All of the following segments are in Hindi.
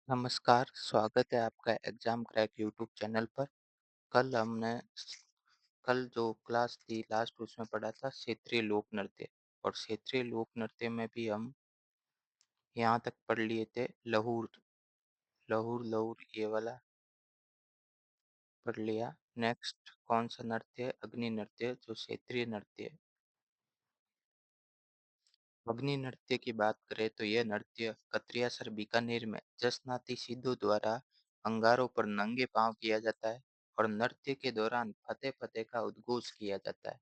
नमस्कार, स्वागत है आपका एग्जाम क्रैक यूट्यूब चैनल पर। कल हमने कल जो क्लास थी लास्ट उसमें पढ़ा था क्षेत्रीय लोक नृत्य। और क्षेत्रीय लोक नृत्य में भी हम यहाँ तक पढ़ लिए थे लहूर। लहूर लहूर ये वाला पढ़ लिया। नेक्स्ट कौन सा नृत्य है? अग्नि नृत्य, जो क्षेत्रीय नृत्य है। अग्नि नृत्य की बात करें तो यह नृत्य कतरियासर बीकानेर में जसनाती सिद्धों द्वारा अंगारों पर नंगे पांव किया जाता है। और नृत्य के दौरान फतेह फतेह का उद्घोष किया जाता है।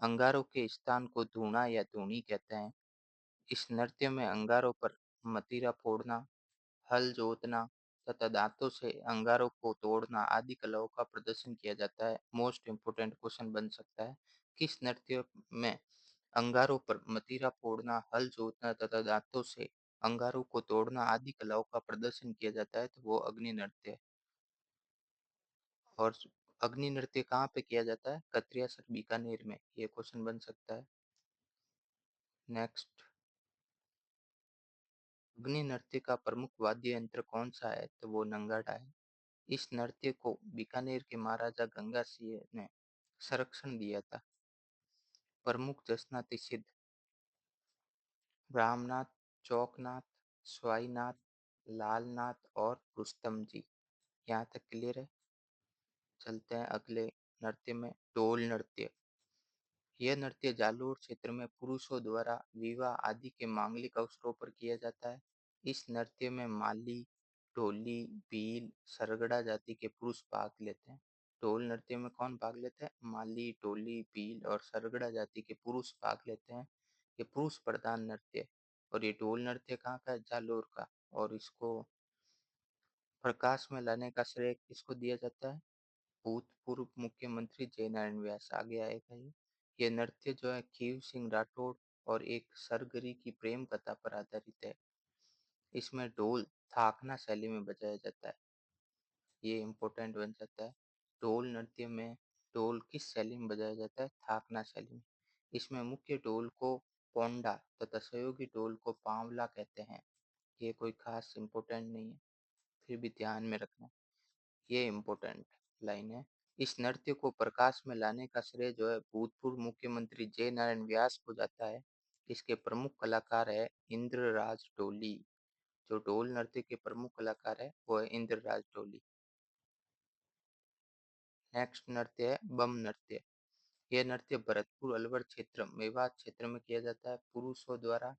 अंगारों के स्थान को धूणा या धूनी कहते हैं। इस नृत्य में अंगारों पर मतीरा फोड़ना, हल जोतना तथा दांतों से अंगारों को तोड़ना आदि कलाओं का प्रदर्शन किया जाता है। मोस्ट इम्पोर्टेंट क्वेश्चन बन सकता है, किस नृत्य में अंगारों पर मतीरा फोड़ना, हल जोतना तथा दांतों से अंगारों को तोड़ना आदि कलाओं का प्रदर्शन किया जाता है? तो वो अग्नि नृत्य है। और अग्नि नृत्य कहाँ पे किया जाता है? कतरियासर बीकानेर में। ये क्वेश्चन बन सकता है। नेक्स्ट, अग्नि नृत्य का प्रमुख वाद्य यंत्र कौन सा है? तो वो नंगाड़ा है। इस नृत्य को बीकानेर के महाराजा गंगा सिंह ने संरक्षण दिया था। प्रमुख जसनाती सिद्ध ब्रह्मनाथ, चौकनाथ, स्वाईनाथ, लालनाथ और रुस्तम जी। यहाँ तक क्लियर है। चलते हैं अगले नृत्य में, ढोल नृत्य। यह नृत्य जालोर क्षेत्र में पुरुषों द्वारा विवाह आदि के मांगलिक अवसरों पर किया जाता है। इस नृत्य में माली, ढोली, भील, सरगड़ा जाति के पुरुष भाग लेते हैं। ढोल नृत्य में कौन भाग लेते हैं? माली, ढोली, भील और सरगड़ा जाति के पुरुष भाग लेते हैं। ये पुरुष प्रधान नृत्य है। और ये ढोल नृत्य कहाँ का है? जालोर का। और इसको प्रकाश में लाने का श्रेय किसको दिया जाता है? भूतपूर्व मुख्यमंत्री जयनारायण व्यास। आगे आएगा ये। ये नृत्य जो है खीव सिंह राठौड़ और एक सरगरी की प्रेम कथा पर आधारित है। इसमें ढोल थाकना शैली में बजाया जाता है। ये इम्पोर्टेंट बन जाता है। ढोल नृत्य में ढोल किस शैली में बजाया जाता है? थाकना शैली में। इसमें मुख्य ढोल को पोंडा तथा सहयोगी ढोल को पावला कहते हैं। ये कोई खास इम्पोर्टेंट नहीं है, फिर भी ध्यान में रखना। ये इम्पोर्टेंट लाइन है। इस नृत्य को प्रकाश में लाने का श्रेय जो है भूतपूर्व मुख्यमंत्री जय नारायण व्यास को जाता है। इसके प्रमुख कलाकार है इंद्रराज डोली। जो ढोल नृत्य के प्रमुख कलाकार है वो है इंद्रराज डोली। नेक्स्ट नृत्य है बम नृत्य। यह नृत्य भरतपुर अलवर क्षेत्र मेवात क्षेत्र में किया जाता है। पुरुषों द्वारा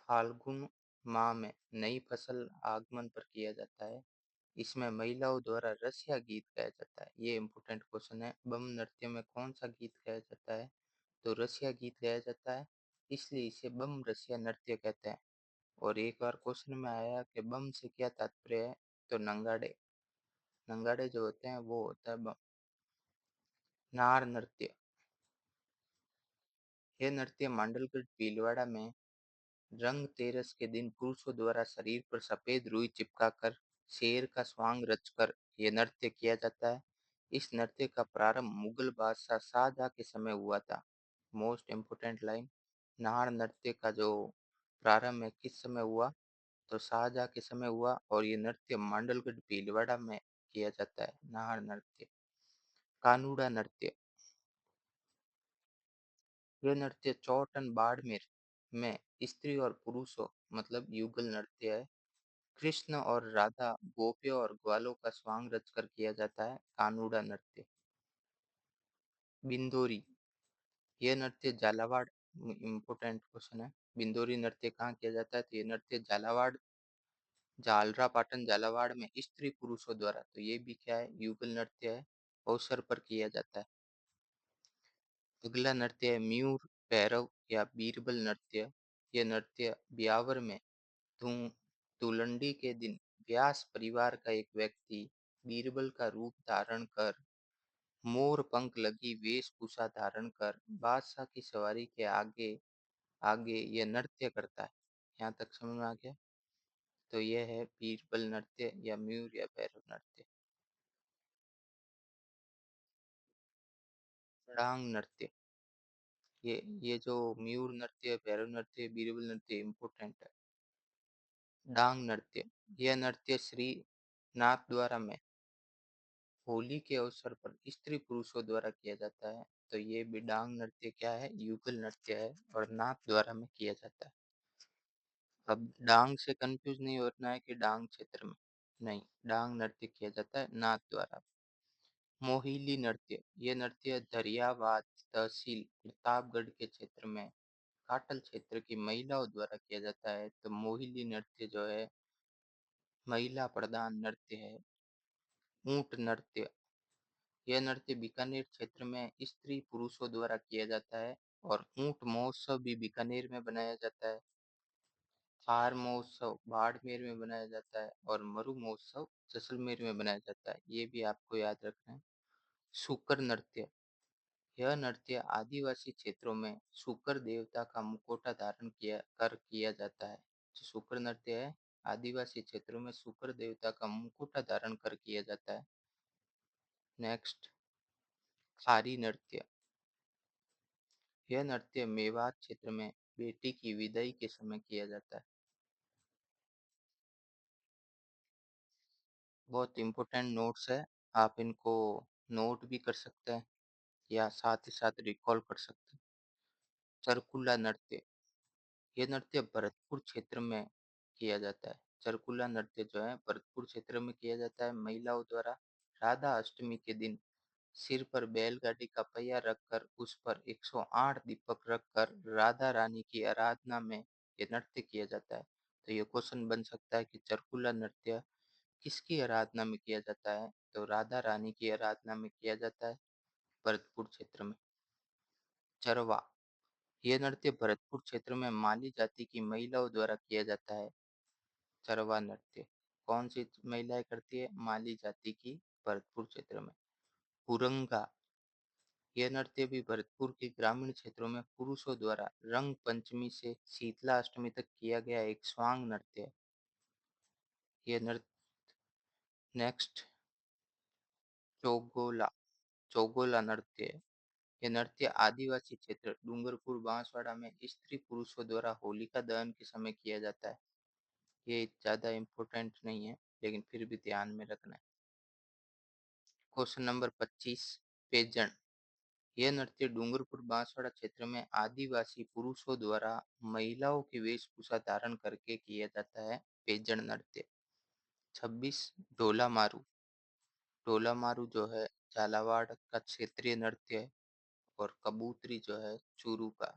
फाल्गुन माह में नई फसल आगमन पर किया जाता है। इसमें महिलाओं द्वारा रसिया गीत गाया जाता है। ये इम्पोर्टेंट क्वेश्चन है। बम नृत्य में कौन सा गीत गाया जाता है? तो रसिया गीत गाया जाता है, इसलिए इसे बम रसिया नृत्य कहते हैं। और एक बार क्वेश्चन में आया कि बम से क्या तात्पर्य है? तो नंगाड़े। नंगाड़े जो होते हैं वो होता है बम। नार नृत्य। यह नृत्य मांडलगढ़ भीलवाड़ा में रंग तेरस के दिन पुरुषों द्वारा शरीर पर सफेद रुई चिपकाकर शेर का स्वांग रचकर यह नृत्य किया जाता है। इस नृत्य का प्रारंभ मुगल बादशाह शाहजहां के समय हुआ था। मोस्ट इम्पोर्टेंट लाइन, नार नृत्य का जो प्रारंभ है किस समय हुआ? तो शाहजहां के समय हुआ। और ये नृत्य मांडलगढ़ भीलवाड़ा में किया जाता है, नार नृत्य। कानूड़ा नृत्य। यह नृत्य चौटन बाड़मेर में स्त्री और पुरुषों मतलब युगल नृत्य है। कृष्ण और राधा, गोपियों और ग्वालों का स्वांग रचकर किया जाता है, कानूड़ा नृत्य। बिंदोरी। यह नृत्य झालावाड़, इम्पोर्टेंट क्वेश्चन है। बिंदोरी नृत्य कहाँ किया जाता है? तो ये नृत्य झालावाड़, झालरा पाटन झालावाड़ में स्त्री पुरुषों द्वारा, तो ये भी क्या है? युगल नृत्य है, अवसर पर किया जाता है। अगला नृत्य है म्यूर भैरव या बीरबल नृत्य। यह नृत्य ब्यावर में धू धुलंडी के दिन व्यास परिवार का एक व्यक्ति बीरबल का रूप धारण कर, मोर पंख लगी वेशभूषा धारण कर बादशाह की सवारी के आगे आगे यह नृत्य करता है। यहाँ तक समझ में आ गया? तो यह है बीरबल नृत्य या म्यूर या भैरव नृत्य। षडांग नृत्य। ये जो म्यूर नृत्य, भैरव नृत्य, बीरबल नृत्य इम्पोर्टेंट है। डांग नृत्य, यह नृत्य श्री नाथद्वारा में होली के अवसर पर स्त्री पुरुषों द्वारा किया जाता है। तो ये भी डांग नृत्य क्या है? युगल नृत्य है और नाथ द्वारा में किया जाता है। अब डांग से कंफ्यूज नहीं होना है कि डांग क्षेत्र में, नहीं, डांग नृत्य किया जाता है नाथ द्वारा। मोहिली नृत्य, ये नृत्य दरियाबाद तहसील प्रतापगढ़ के क्षेत्र में काटल क्षेत्र की महिलाओं द्वारा किया जाता है। तो मोहिली नृत्य जो है महिला प्रधान नृत्य है। ऊंट नृत्य, यह नृत्य बीकानेर क्षेत्र में स्त्री पुरुषों द्वारा किया जाता है और ऊंट महोत्सव भी बीकानेर में बनाया जाता है। थार महोत्सव बाड़मेर में बनाया जाता है और मरु महोत्सव जैसलमेर में बनाया जाता है। ये भी आपको याद रखना है। शुकर नृत्य, यह नृत्य आदिवासी क्षेत्रों में शुकर देवता का मुखौटा धारण किया जाता है। जो शुकर नृत्य है आदिवासी क्षेत्रों में शुकर देवता का मुखौटा धारण कर किया जाता है। नेक्स्ट, खारी नृत्य, यह नृत्य मेवात क्षेत्र में बेटी की विदाई के समय किया जाता है। बहुत इंपॉर्टेंट नोट्स है, आप इनको नोट भी कर सकते हैं या साथ ही साथ रिकॉल कर सकते हैं। चरकुला नृत्य, ये नृत्य भरतपुर क्षेत्र में किया जाता है। चरकुला नृत्य जो है भरतपुर क्षेत्र में किया जाता है महिलाओं द्वारा। राधा अष्टमी के दिन सिर पर बैलगाड़ी का पहिया रखकर उस पर 108 दीपक रखकर राधा रानी की आराधना में ये नृत्य किया जाता है। तो ये क्वेश्चन बन सकता है कि चरकुला नृत्य किसकी आराधना में किया जाता है? तो राधा रानी की आराधना में किया जाता है भरतपुर क्षेत्र में। चरवा, यह नृत्य भरतपुर क्षेत्र में माली जाति की महिलाओं द्वारा किया जाता है। चरवा नृत्य कौन सी महिलाएं करती है? माली जाति की, भरतपुर क्षेत्र में। हुरंगा, यह नृत्य भी भरतपुर के ग्रामीण क्षेत्रों में पुरुषों द्वारा रंग पंचमी से शीतला अष्टमी तक किया गया एक स्वांग नृत्य है। यह नृत्य नेक्स्ट, चौगोला, चौगोला नृत्य है। यह नृत्य आदिवासी क्षेत्र डूंगरपुर बांसवाड़ा में स्त्री पुरुषों द्वारा होलिका दहन के समय किया जाता है। ये ज्यादा इम्पोर्टेंट नहीं है लेकिन फिर भी ध्यान में रखना है। क्वेश्चन नंबर 25, पेजन, यह नृत्य डूंगरपुर बांसवाड़ा क्षेत्र में आदिवासी पुरुषों द्वारा महिलाओं की वेशभूषा धारण करके किया जाता है। पेजन नृत्य। 26, डोला मारू, डोला मारू जो है झालावाड़ का क्षेत्रीय नृत्य है और कबूतरी जो है चूरू का।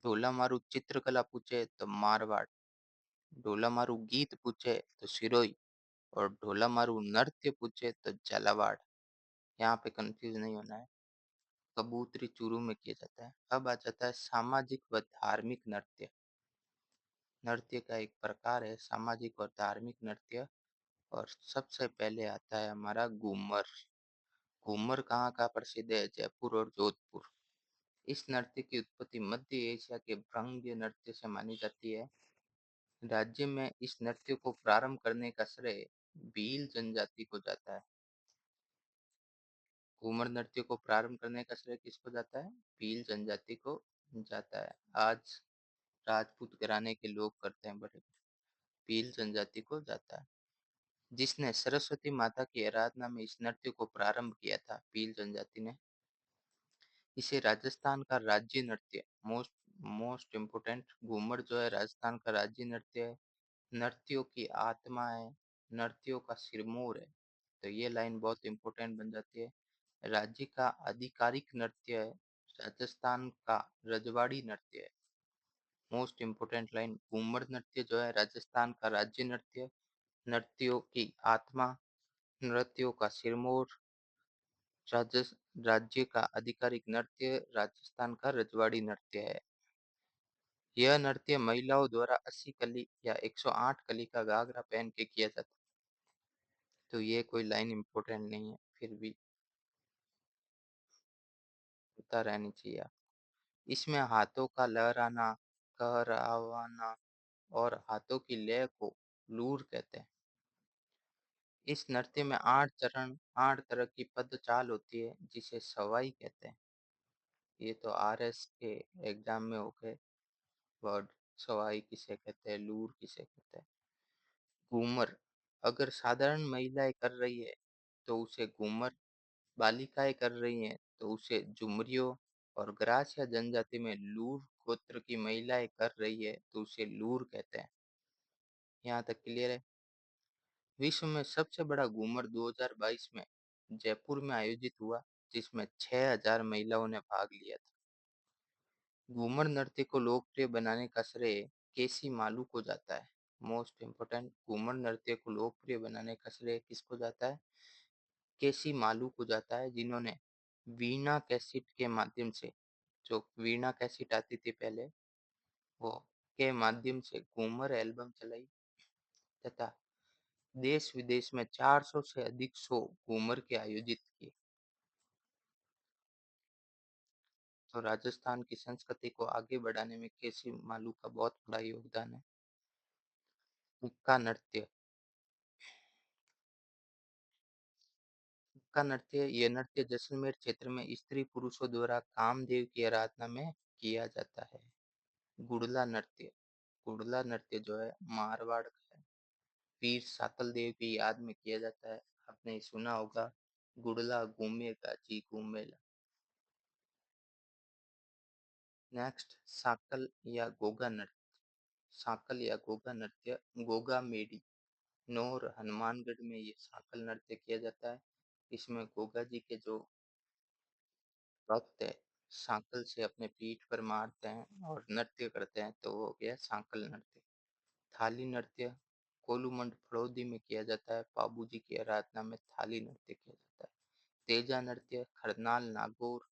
डोला मारू चित्रकला पूछे तो मारवाड़, डोला मारू गीत पूछे तो सिरोही और ढोला मारू नृत्य पूछे तो झालावाड़। यहाँ पे कंफ्यूज नहीं होना है। कबूतरी चूरू में किया जाता है। अब आ जाता है सामाजिक व धार्मिक नृत्य। नृत्य का एक प्रकार है सामाजिक और धार्मिक नृत्य और सबसे पहले आता है हमारा घूमर। घूमर कहाँ का प्रसिद्ध है? जयपुर और जोधपुर। इस नृत्य की उत्पत्ति मध्य एशिया के भ्रंग्य नृत्य से मानी जाती है। राज्य में इस नृत्य को प्रारंभ करने का श्रेय भील जनजाति को जाता है। घूमर नृत्य को प्रारंभ करने का श्रेय किसको जाता है? भील जनजाति को जाता है। आज राजपूत घराने के लोग करते हैं बड़े, भील जनजाति को जाता है। जिसने सरस्वती माता की आराधना में इस नृत्य को प्रारंभ किया था, भील जनजाति ने। इसे राजस्थान का राज्य नृत्य, मोस्ट मोस्ट इम्पोर्टेंट, घूमर जो है राजस्थान का राज्य नृत्य है। नर्तियों की आत्मा है, नर्तियों का सिरमौर है। तो ये लाइन बहुत इंपॉर्टेंट बन जाती है। राज्य का आधिकारिक नृत्य है, राजस्थान का रजवाड़ी नृत्य है। मोस्ट इम्पोर्टेंट लाइन, घूमर नृत्य जो है राजस्थान का राज्य नृत्य, नर्तियों की आत्मा, नृत्यों का सिरमौर, राज्य का आधिकारिक नृत्य राजस्थान का रजवाड़ी नृत्य है। यह नृत्य महिलाओं द्वारा 80 कली या 108 कली का घाघरा पहन के किया जाता है। तो ये कोई लाइन इम्पोर्टेंट नहीं है, फिर भी पता रहनी चाहिए आप। इसमें हाथों का लहराना, कहरावाना और हाथों की लय को लूर कहते हैं। इस नृत्य में 8 चरण, 8 तरह की पद चाल होती है जिसे सवाई कहते हैं। ये तो आरएस के एग्जाम में हो गए वर्ड। सवाई किसे कहते हैं, लूर किसे कहते हैं। घूमर, अगर साधारण महिलाएं कर रही है तो उसे घूमर, बालिकाएं कर रही हैं तो उसे झुमरियों, और ग्रास या जनजाति में लूर गोत्र की महिलाएं कर रही है तो उसे लूर कहते हैं। यहाँ तक क्लियर है। विश्व में सबसे बड़ा घूमर 2022 में जयपुर में आयोजित हुआ, जिसमें 6000 महिलाओं ने भाग लिया था। घूमर नृत्य को लोकप्रिय बनाने का श्रेय केसी मालू को जाता है। मोस्ट इम्पोर्टेंट, घूमर नृत्य को लोकप्रिय बनाने का श्रेय किसको जाता है? केसी मालू को जाता है, जिन्होंने वीणा कैसेट के माध्यम से, जो वीणा कैसेट आती थी पहले, वो के माध्यम से घूमर एल्बम चलाई, तथा देश विदेश में 400 से अधिक शो घूमर के आयोजित किए। तो राजस्थान की संस्कृति को आगे बढ़ाने में केसी मालू का बहुत बड़ा योगदान है। हुक्का नृत्य, हुक्का नृत्य, ये नृत्य जैसलमेर क्षेत्र में स्त्री पुरुषों द्वारा कामदेव की आराधना में किया जाता है। गुड़ला नृत्य, गुड़ला नृत्य जो है मारवाड़ का है, वीर सातल देव की याद में किया जाता है। आपने सुना होगा, गुड़ला घूमेगा जी घूमेला। नेक्स्ट, साकल या गोगा नृत्य। साकल या गोगा नृत्य गोगा मेडी, नौर हनुमानगढ़ में ये साकल नृत्य किया जाता है। इसमें गोगा जी के जो भक्त है, साकल से अपने पीठ पर मारते हैं और नृत्य करते हैं, तो वो हो गया साकल नृत्य। थाली नृत्य कोलूमंड फड़ौदी में किया जाता है। पाबू जी की आराधना में थाली नृत्य किया जाता है। तेजा नृत्य खरनाल, नागौर,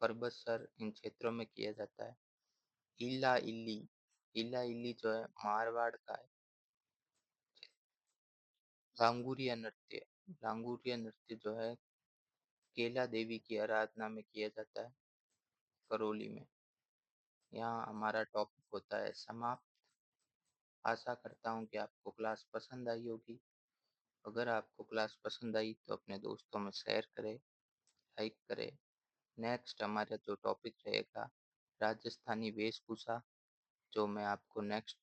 परबतसर, इन क्षेत्रों में किया जाता है। इल्ला इल्ली, इल्ला इल्ली जो है मारवाड़ का है। लांगुरिया नृत्य, लांगुरिया नृत्य जो है केला देवी की आराधना में किया जाता है, करौली में। यहाँ हमारा टॉपिक होता है समाप्त। आशा करता हूँ कि आपको क्लास पसंद आई होगी। अगर आपको क्लास पसंद आई तो अपने दोस्तों में शेयर करें, लाइक करें। नेक्स्ट हमारा जो टॉपिक रहेगा, राजस्थानी वेशभूषा, जो मैं आपको नेक्स्ट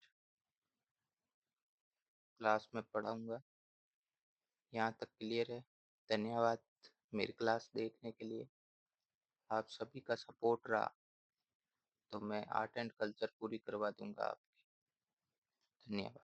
क्लास में पढ़ाऊँगा। यहाँ तक क्लियर है। धन्यवाद मेरी क्लास देखने के लिए। आप सभी का सपोर्ट रहा तो मैं आर्ट एंड कल्चर पूरी करवा दूँगा आपकी। धन्यवाद।